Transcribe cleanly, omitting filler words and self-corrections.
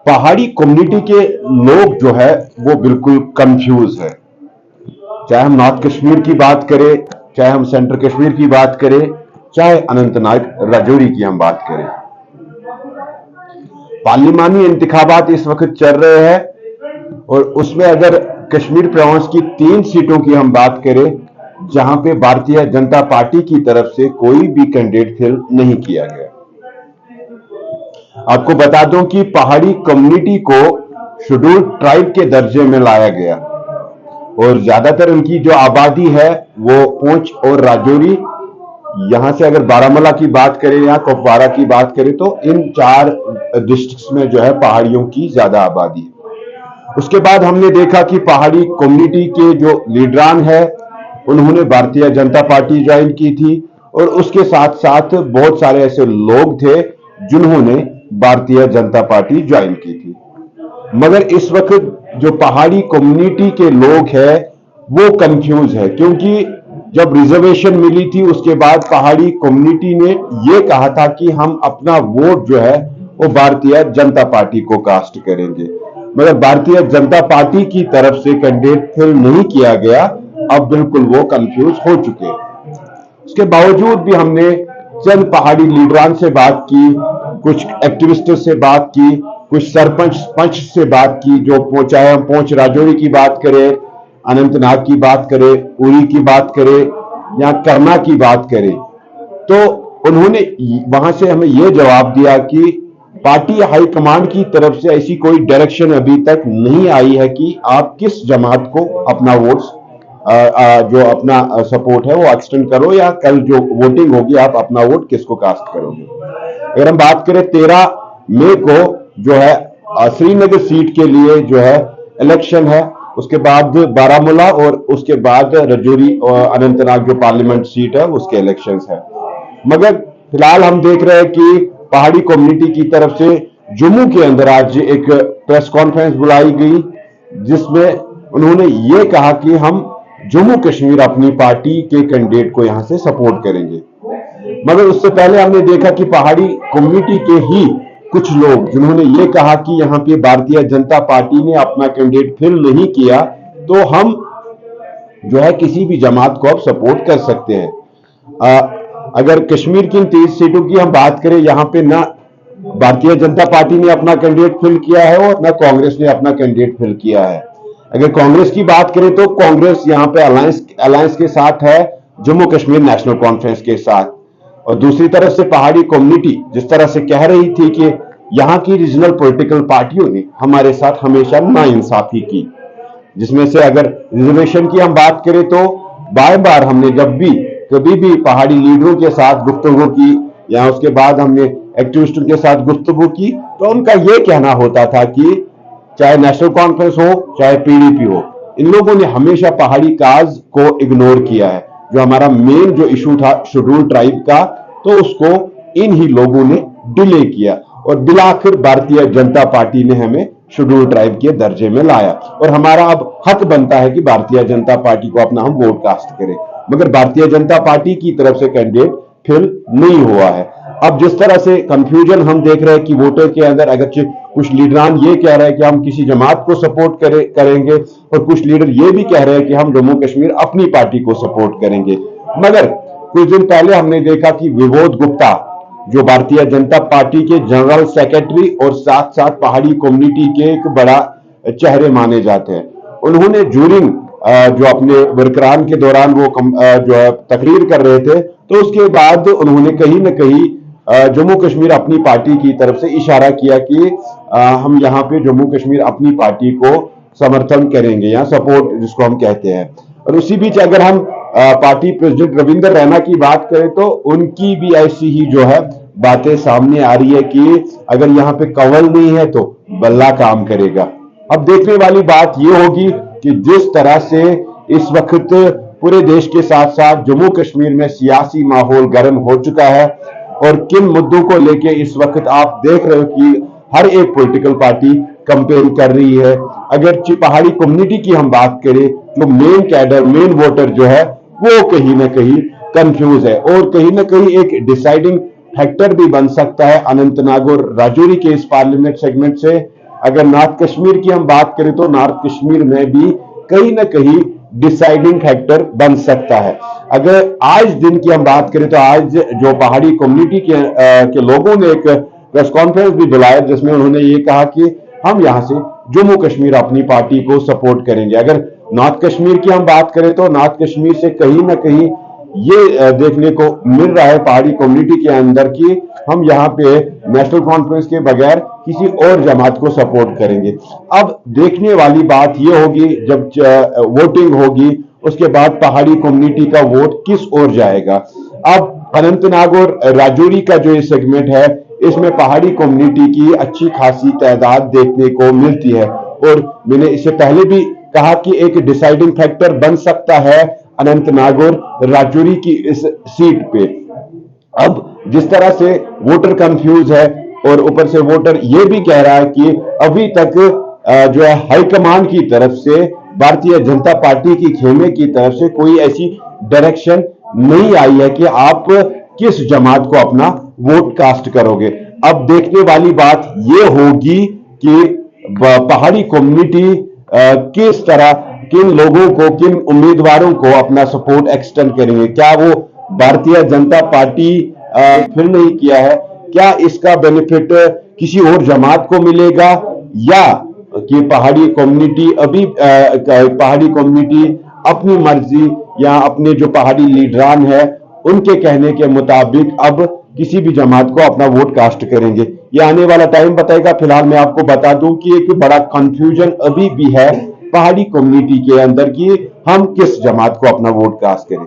पहाड़ी कम्युनिटी के लोग जो है वो बिल्कुल कंफ्यूज है। चाहे हम नॉर्थ कश्मीर की बात करें, चाहे हम सेंट्रल कश्मीर की बात करें, चाहे अनंतनाग राजौरी की हम बात करें। पार्लिमानी इंतखाबात इस वक्त चल रहे हैं और उसमें अगर कश्मीर प्रोविंस की 3 सीटों की हम बात करें जहां पे भारतीय जनता पार्टी की तरफ से कोई भी कैंडिडेट फिल नहीं किया गया। आपको बता दूं कि पहाड़ी कम्युनिटी को शेड्यूल्ड ट्राइब के दर्जे में लाया गया और ज्यादातर उनकी जो आबादी है वो पुंछ और राजौरी, यहां से अगर बारामूला की बात करें या कुपवारा की बात करें तो इन 4 डिस्ट्रिक्ट्स में जो है पहाड़ियों की ज्यादा आबादी है। उसके बाद हमने देखा कि पहाड़ी कम्युनिटी के जो लीडरान है उन्होंने भारतीय जनता पार्टी ज्वाइन की थी और उसके साथ साथ बहुत सारे ऐसे लोग थे जिन्होंने भारतीय जनता पार्टी ज्वाइन की थी। मगर इस वक्त जो पहाड़ी कम्युनिटी के लोग हैं वो कंफ्यूज है, क्योंकि जब रिजर्वेशन मिली थी उसके बाद पहाड़ी कम्युनिटी ने ये कहा था कि हम अपना वोट जो है वो भारतीय जनता पार्टी को कास्ट करेंगे, मगर भारतीय जनता पार्टी की तरफ से कैंडिडेट फिल नहीं किया गया। अब बिल्कुल वो कंफ्यूज हो चुके हैं। इसके बावजूद भी हमने चंद पहाड़ी लीडरान से बात की, कुछ एक्टिविस्टों से बात की, कुछ सरपंच पंच से बात की, जो चाहे हम पुंछ राजौरी की बात करें, अनंतनाग की बात करें, उरी की बात करें या करना की बात करें, तो उन्होंने वहां से हमें यह जवाब दिया कि पार्टी हाईकमांड की तरफ से ऐसी कोई डायरेक्शन अभी तक नहीं आई है कि आप किस जमात को अपना वोट जो अपना सपोर्ट है वो एक्सटेंड करो या कल जो वोटिंग होगी आप अपना वोट किसको कास्ट करोगे। अगर हम बात करें 13 मई को जो है श्रीनगर सीट के लिए जो है इलेक्शन है, उसके बाद बारामूला और उसके बाद राजौरी और अनंतनाग जो पार्लियामेंट सीट है उसके इलेक्शंस है। मगर फिलहाल हम देख रहे हैं कि पहाड़ी कम्युनिटी की तरफ से जम्मू के अंदर आज एक प्रेस कॉन्फ्रेंस बुलाई गई जिसमें उन्होंने ये कहा कि हम जम्मू कश्मीर अपनी पार्टी के कैंडिडेट को यहां से सपोर्ट करेंगे। मगर उससे पहले हमने देखा कि पहाड़ी कम्युनिटी के ही कुछ लोग जिन्होंने ये कहा कि यहाँ पे भारतीय जनता पार्टी ने अपना कैंडिडेट फिल नहीं किया तो हम जो है किसी भी जमात को अब सपोर्ट कर सकते हैं। अगर कश्मीर की इन 30 सीटों की हम बात करें, यहाँ पे ना भारतीय जनता पार्टी ने अपना कैंडिडेट फिल किया है और ना कांग्रेस ने अपना कैंडिडेट फिल किया है। अगर कांग्रेस की बात करें तो कांग्रेस यहाँ पे अलायंस के साथ है जम्मू कश्मीर नेशनल कॉन्फ्रेंस के साथ, और दूसरी तरफ से पहाड़ी कम्युनिटी जिस तरह से कह रही थी कि यहाँ की रीजनल पॉलिटिकल पार्टियों ने हमारे साथ हमेशा नाइंसाफी की, जिसमें से अगर रिजर्वेशन की हम बात करें तो बार बार हमने जब भी कभी भी पहाड़ी लीडरों के साथ गुफ्तगू की या उसके बाद हमने एक्टिविस्टों के साथ गुफ्तगू की तो उनका यह कहना होता था कि चाहे नेशनल कॉन्फ्रेंस हो चाहे पीडीपी हो, इन लोगों ने हमेशा पहाड़ी काज को इग्नोर किया है। जो हमारा मेन जो इशू था शेड्यूल्ड ट्राइब का, तो उसको इन ही लोगों ने डिले किया और बिलाखिर भारतीय जनता पार्टी ने हमें शेड्यूल्ड ट्राइब के दर्जे में लाया और हमारा अब हक बनता है कि भारतीय जनता पार्टी को अपना हम वोट कास्ट करें। मगर भारतीय जनता पार्टी की तरफ से कैंडिडेट फिल नहीं हुआ है। अब जिस तरह से कंफ्यूजन हम देख रहे हैं कि वोटर के अंदर अगर कुछ लीडरान ये कह रहे हैं कि हम किसी जमात को सपोर्ट करेंगे और कुछ लीडर ये भी कह रहे हैं कि हम जम्मू कश्मीर अपनी पार्टी को सपोर्ट करेंगे। मगर कुछ दिन पहले हमने देखा कि विबोध गुप्ता जो भारतीय जनता पार्टी के जनरल सेक्रेटरी और साथ साथ पहाड़ी कम्युनिटी के एक बड़ा चेहरे माने जाते हैं, उन्होंने जूरिंग जो अपने वर्करान के दौरान वो जो है तकरीर कर रहे थे, तो उसके बाद उन्होंने कहीं ना कहीं जम्मू कश्मीर अपनी पार्टी की तरफ से इशारा किया कि हम यहाँ पे जम्मू कश्मीर अपनी पार्टी को समर्थन करेंगे या सपोर्ट जिसको हम कहते हैं। और उसी बीच अगर हम पार्टी प्रेसिडेंट रविंदर रैना की बात करें तो उनकी भी ऐसी ही जो है बातें सामने आ रही है कि अगर यहाँ पे कंवल नहीं है तो बल्ला काम करेगा। अब देखने वाली बात यह होगी कि जिस तरह से इस वक्त पूरे देश के साथ साथ जम्मू कश्मीर में सियासी माहौल गर्म हो चुका है और किन मुद्दों को लेके इस वक्त आप देख रहे हो कि हर एक पॉलिटिकल पार्टी कंपेन कर रही है। अगर पहाड़ी कम्युनिटी की हम बात करें तो मेन कैडर मेन वोटर जो है वो कहीं ना कहीं कंफ्यूज है और कहीं ना कहीं एक डिसाइडिंग फैक्टर भी बन सकता है अनंतनाग और राजौरी के इस पार्लियामेंट सेगमेंट से अगर नॉर्थ कश्मीर की हम बात करें तो नॉर्थ कश्मीर में भी कहीं ना कहीं डिसाइडिंग फैक्टर बन सकता है। अगर आज दिन की हम बात करें तो आज जो पहाड़ी कम्युनिटी के लोगों ने एक प्रेस कॉन्फ्रेंस भी बुलाया जिसमें उन्होंने ये कहा कि हम यहां से जम्मू कश्मीर अपनी पार्टी को सपोर्ट करेंगे। अगर नॉर्थ कश्मीर की हम बात करें तो नॉर्थ कश्मीर से कहीं ना कहीं ये देखने को मिल रहा है पहाड़ी कम्युनिटी के अंदर कि हम यहाँ पे नेशनल कॉन्फ्रेंस के बगैर किसी और जमात को सपोर्ट करेंगे। अब देखने वाली बात ये होगी जब वोटिंग होगी उसके बाद पहाड़ी कम्युनिटी का वोट किस ओर जाएगा। अब अनंतनाग और राजौरी का जो ये सेगमेंट है इसमें पहाड़ी कम्युनिटी की अच्छी खासी तादाद देखने को मिलती है और मैंने इससे पहले भी कहा कि एक डिसाइडिंग फैक्टर बन सकता है अनंतनाग और राजौरी की इस सीट पे। अब जिस तरह से वोटर कंफ्यूज है और ऊपर से वोटर ये भी कह रहा है कि अभी तक जो है हाईकमान की तरफ से भारतीय जनता पार्टी की खेमे की तरफ से कोई ऐसी डायरेक्शन नहीं आई है कि आप किस जमात को अपना वोट कास्ट करोगे। अब देखने वाली बात यह होगी कि पहाड़ी कम्युनिटी किस तरह किन लोगों को किन उम्मीदवारों को अपना सपोर्ट एक्सटेंड करेंगे। क्या वो भारतीय जनता पार्टी फिर नहीं किया है, क्या इसका बेनिफिट किसी और जमात को मिलेगा या कि पहाड़ी कम्युनिटी अभी पहाड़ी कम्युनिटी अपनी मर्जी या अपने जो पहाड़ी लीडरान है उनके कहने के मुताबिक अब किसी भी जमात को अपना वोट कास्ट करेंगे। ये आने वाला टाइम बताएगा। फिलहाल मैं आपको बता दूं कि एक बड़ा कंफ्यूजन अभी भी है पहाड़ी कम्युनिटी के अंदर कि हम किस जमात को अपना वोट कास्ट करें।